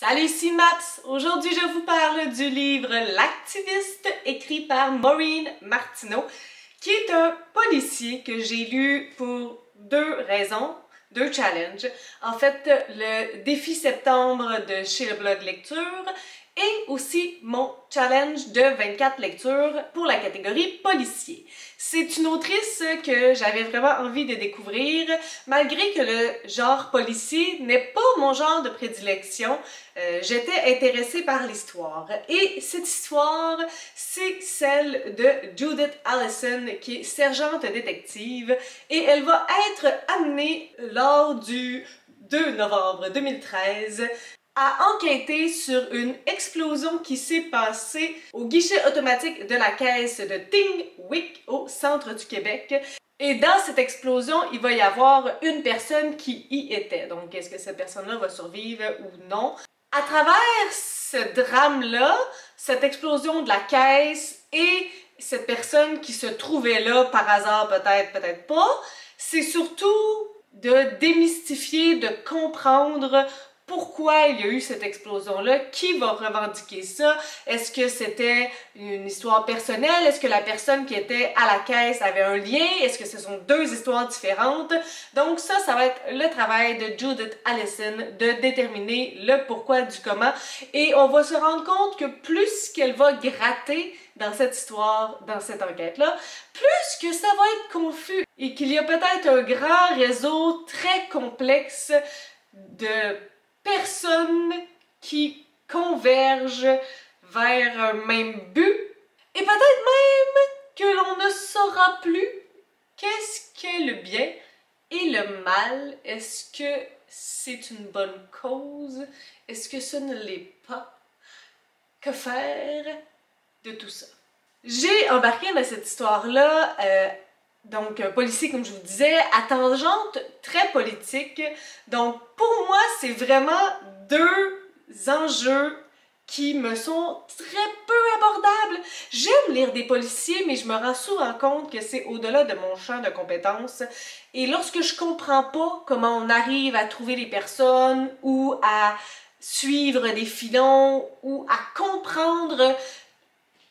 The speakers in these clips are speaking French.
Salut, ici Maps! Aujourd'hui, je vous parle du livre L'activiste, écrit par Maureen Martineau, qui est un policier que j'ai lu pour deux raisons, deux challenges. En fait, le défi septembre de chez le blog Lecture et aussi mon challenge de 24 lectures pour la catégorie policier. C'est une autrice que j'avais vraiment envie de découvrir, malgré que le genre policier n'est pas mon genre de prédilection. J'étais intéressée par l'histoire. Et cette histoire, c'est celle de Judith Allison, qui est sergente détective, et elle va être amenée lors du 2 novembre 2013 à enquêter sur une explosion qui s'est passée au guichet automatique de la caisse de Tingwick au centre du Québec. Et dans cette explosion, il va y avoir une personne qui y était. Donc, est-ce que cette personne-là va survivre ou non? À travers ce drame-là, cette explosion de la caisse et cette personne qui se trouvait là par hasard, peut-être, peut-être pas, c'est surtout de démystifier, de comprendre pourquoi il y a eu cette explosion-là, qui va revendiquer ça, est-ce que c'était une histoire personnelle, est-ce que la personne qui était à la caisse avait un lien, est-ce que ce sont deux histoires différentes. Donc ça va être le travail de Judith Allison de déterminer le pourquoi du comment, et on va se rendre compte que plus qu'elle va gratter dans cette histoire, dans cette enquête-là, plus que ça va être confus et qu'il y a peut-être un grand réseau très complexe de personnes qui convergent vers un même but, et peut-être même que l'on ne saura plus qu'est-ce qu'est le bien et le mal. Est-ce que c'est une bonne cause? Est-ce que ce ne l'est pas? Que faire de tout ça? J'ai embarqué dans cette histoire-là donc, un policier, comme je vous disais, à tangente très politique. Donc, pour moi, c'est vraiment deux enjeux qui me sont très peu abordables. J'aime lire des policiers, mais je me rends souvent compte que c'est au-delà de mon champ de compétences. Et lorsque je comprends pas comment on arrive à trouver les personnes ou à suivre des filons ou à comprendre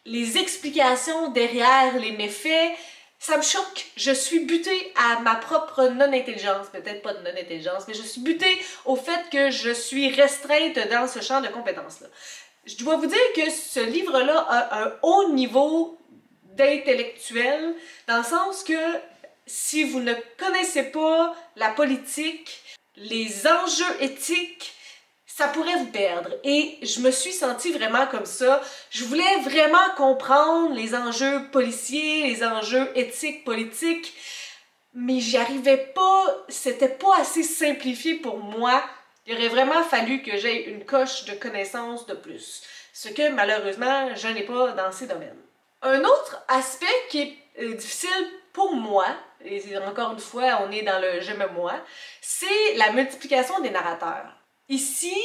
les explications derrière les méfaits, ça me choque. Je suis butée à ma propre non-intelligence. Peut-être pas de non-intelligence, mais je suis butée au fait que je suis restreinte dans ce champ de compétences-là. Je dois vous dire que ce livre-là a un haut niveau d'intellectuel, dans le sens que si vous ne connaissez pas la politique, les enjeux éthiques, ça pourrait vous perdre. Et je me suis sentie vraiment comme ça. Je voulais vraiment comprendre les enjeux policiers, les enjeux éthiques, politiques, mais j'y arrivais pas, c'était pas assez simplifié pour moi. Il aurait vraiment fallu que j'aie une coche de connaissances de plus, ce que malheureusement je n'ai pas dans ces domaines. Un autre aspect qui est difficile pour moi, et encore une fois on est dans le « je me moi », c'est la multiplication des narrateurs. Ici,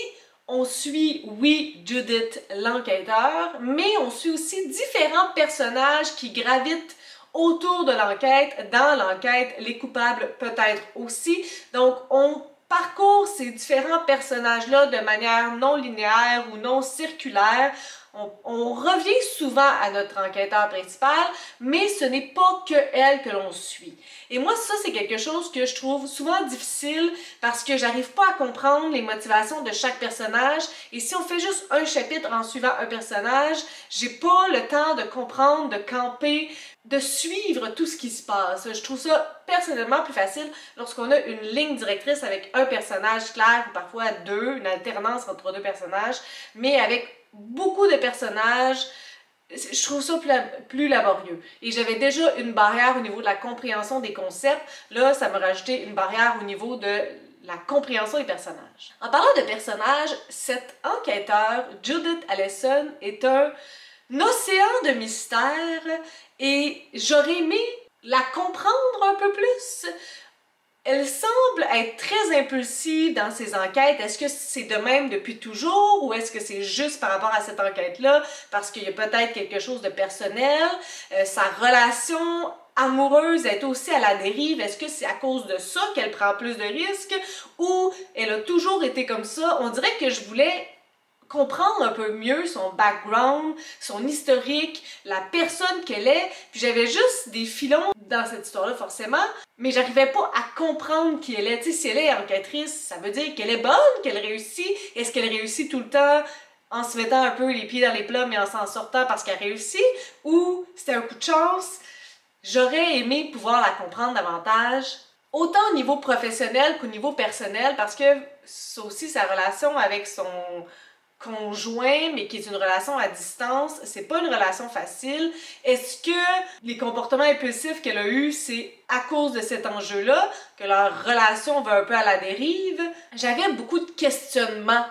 on suit, oui, Judith l'enquêteur, mais on suit aussi différents personnages qui gravitent autour de l'enquête, dans l'enquête, les coupables peut-être aussi. Donc, on parcourt ces différents personnages-là de manière non linéaire ou non circulaire. On revient souvent à notre enquêteur principal, mais ce n'est pas que elle que l'on suit. Et moi, ça, c'est quelque chose que je trouve souvent difficile parce que j'arrive pas à comprendre les motivations de chaque personnage. Et si on fait juste un chapitre en suivant un personnage, j'ai pas le temps de comprendre, de camper, de suivre tout ce qui se passe. Je trouve ça personnellement plus facile lorsqu'on a une ligne directrice avec un personnage clair ou parfois deux, une alternance entre deux personnages, mais avec beaucoup de personnages, je trouve ça plus laborieux. Et j'avais déjà une barrière au niveau de la compréhension des concepts. Là, ça m'a rajouté une barrière au niveau de la compréhension des personnages. En parlant de personnages, cet enquêteur, Judith Allison, est un océan de mystère et j'aurais aimé la comprendre un peu plus. Elle semble être très impulsive dans ses enquêtes. Est-ce que c'est de même depuis toujours ou est-ce que c'est juste par rapport à cette enquête-là parce qu'il y a peut-être quelque chose de personnel? Sa relation amoureuse est aussi à la dérive. Est-ce que c'est à cause de ça qu'elle prend plus de risques ou elle a toujours été comme ça? On dirait que je voulais comprendre un peu mieux son background, son historique, la personne qu'elle est. Puis j'avais juste des filons dans cette histoire-là, forcément, mais j'arrivais pas à comprendre qui elle est. Tu sais, si elle est enquêtrice, ça veut dire qu'elle est bonne, qu'elle réussit. Est-ce qu'elle réussit tout le temps en se mettant un peu les pieds dans les plats, mais en s'en sortant parce qu'elle réussit? Ou c'était un coup de chance? J'aurais aimé pouvoir la comprendre davantage, autant au niveau professionnel qu'au niveau personnel, parce que c'est aussi sa relation avec son conjoint, mais qui est une relation à distance, c'est pas une relation facile. Est-ce que les comportements impulsifs qu'elle a eus, c'est à cause de cet enjeu-là, que leur relation va un peu à la dérive? J'avais beaucoup de questionnements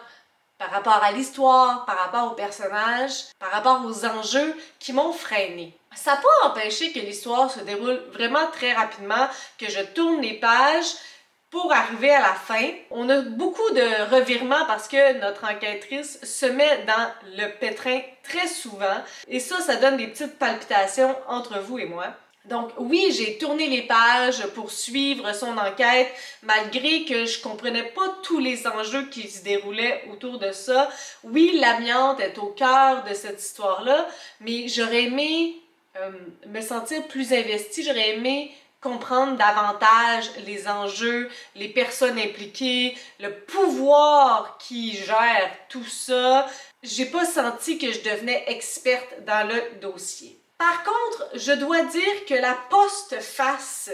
par rapport à l'histoire, par rapport aux personnages, par rapport aux enjeux qui m'ont freinée. Ça n'a pas empêché que l'histoire se déroule vraiment très rapidement, que je tourne les pages pour arriver à la fin. On a beaucoup de revirements parce que notre enquêtrice se met dans le pétrin très souvent et ça donne des petites palpitations entre vous et moi. Donc oui, j'ai tourné les pages pour suivre son enquête, malgré que je comprenais pas tous les enjeux qui se déroulaient autour de ça. Oui, l'amiante est au cœur de cette histoire-là, mais j'aurais aimé me sentir plus investie, j'aurais aimé comprendre davantage les enjeux, les personnes impliquées, le pouvoir qui gère tout ça. J'ai pas senti que je devenais experte dans le dossier. Par contre, je dois dire que la postface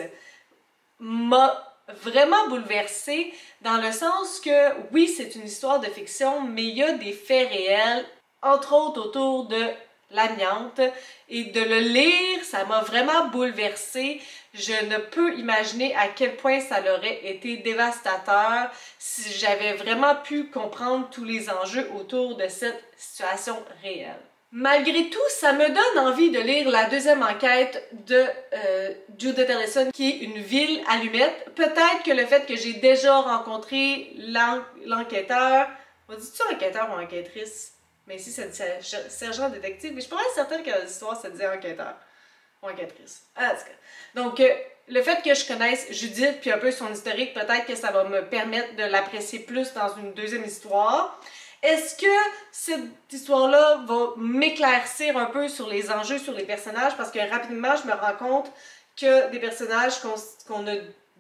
m'a vraiment bouleversée dans le sens que, oui, c'est une histoire de fiction, mais il y a des faits réels, entre autres autour de l'amiante, et de le lire, ça m'a vraiment bouleversée. Je ne peux imaginer à quel point ça aurait été dévastateur si j'avais vraiment pu comprendre tous les enjeux autour de cette situation réelle. Malgré tout, ça me donne envie de lire la deuxième enquête de Judith Ellison, qui est Une ville allumette. Peut-être que le fait que j'ai déjà rencontré l'enquêteur... On dit-tu enquêteur ou enquêtrice? Mais ici, ça dit sergent détective. Mais je pourrais être certaine que l'histoire, ça disait enquêteur ou enquêtrice. Ah, en tout cas. Donc, le fait que je connaisse Judith puis un peu son historique, peut-être que ça va me permettre de l'apprécier plus dans une deuxième histoire. Est-ce que cette histoire-là va m'éclaircir un peu sur les enjeux, sur les personnages? Parce que rapidement, je me rends compte que des personnages qu'on a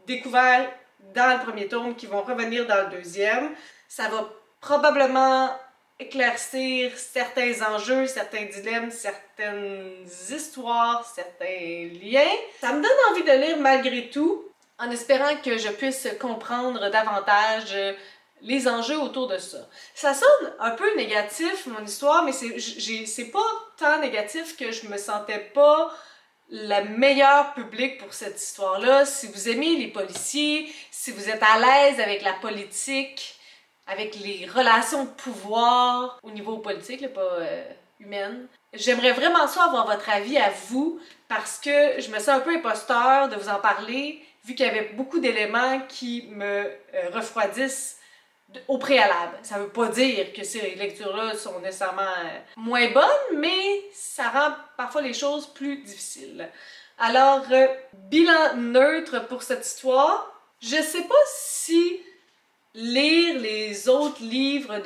découverts dans le premier tome, qui vont revenir dans le deuxième, ça va probablement éclaircir certains enjeux, certains dilemmes, certaines histoires, certains liens. Ça me donne envie de lire malgré tout, en espérant que je puisse comprendre davantage les enjeux autour de ça. Ça sonne un peu négatif, mon histoire, mais c'est pas tant négatif que je me sentais pas le meilleur public pour cette histoire-là. Si vous aimez les policiers, si vous êtes à l'aise avec la politique, avec les relations de pouvoir au niveau politique, là, pas humaine, j'aimerais vraiment ça avoir votre avis à vous, parce que je me sens un peu imposteur de vous en parler, vu qu'il y avait beaucoup d'éléments qui me refroidissent au préalable. Ça veut pas dire que ces lectures-là sont nécessairement moins bonnes, mais ça rend parfois les choses plus difficiles. Alors, bilan neutre pour cette histoire. Je sais pas si lire les autres livres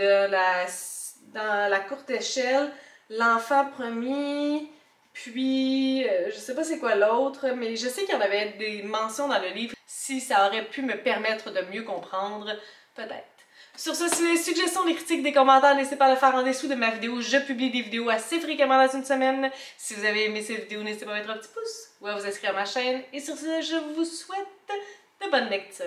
dans la courte échelle, L'enfant promis, puis je sais pas c'est quoi l'autre, mais je sais qu'il y en avait des mentions dans le livre. Si ça aurait pu me permettre de mieux comprendre, peut-être. Sur ce, si vous avez des suggestions, des critiques, des commentaires, n'hésitez pas à le faire en dessous de ma vidéo. Je publie des vidéos assez fréquemment dans une semaine. Si vous avez aimé cette vidéo, n'hésitez pas à mettre un petit pouce ou à vous inscrire à ma chaîne. Et sur ce, je vous souhaite de bonnes lectures.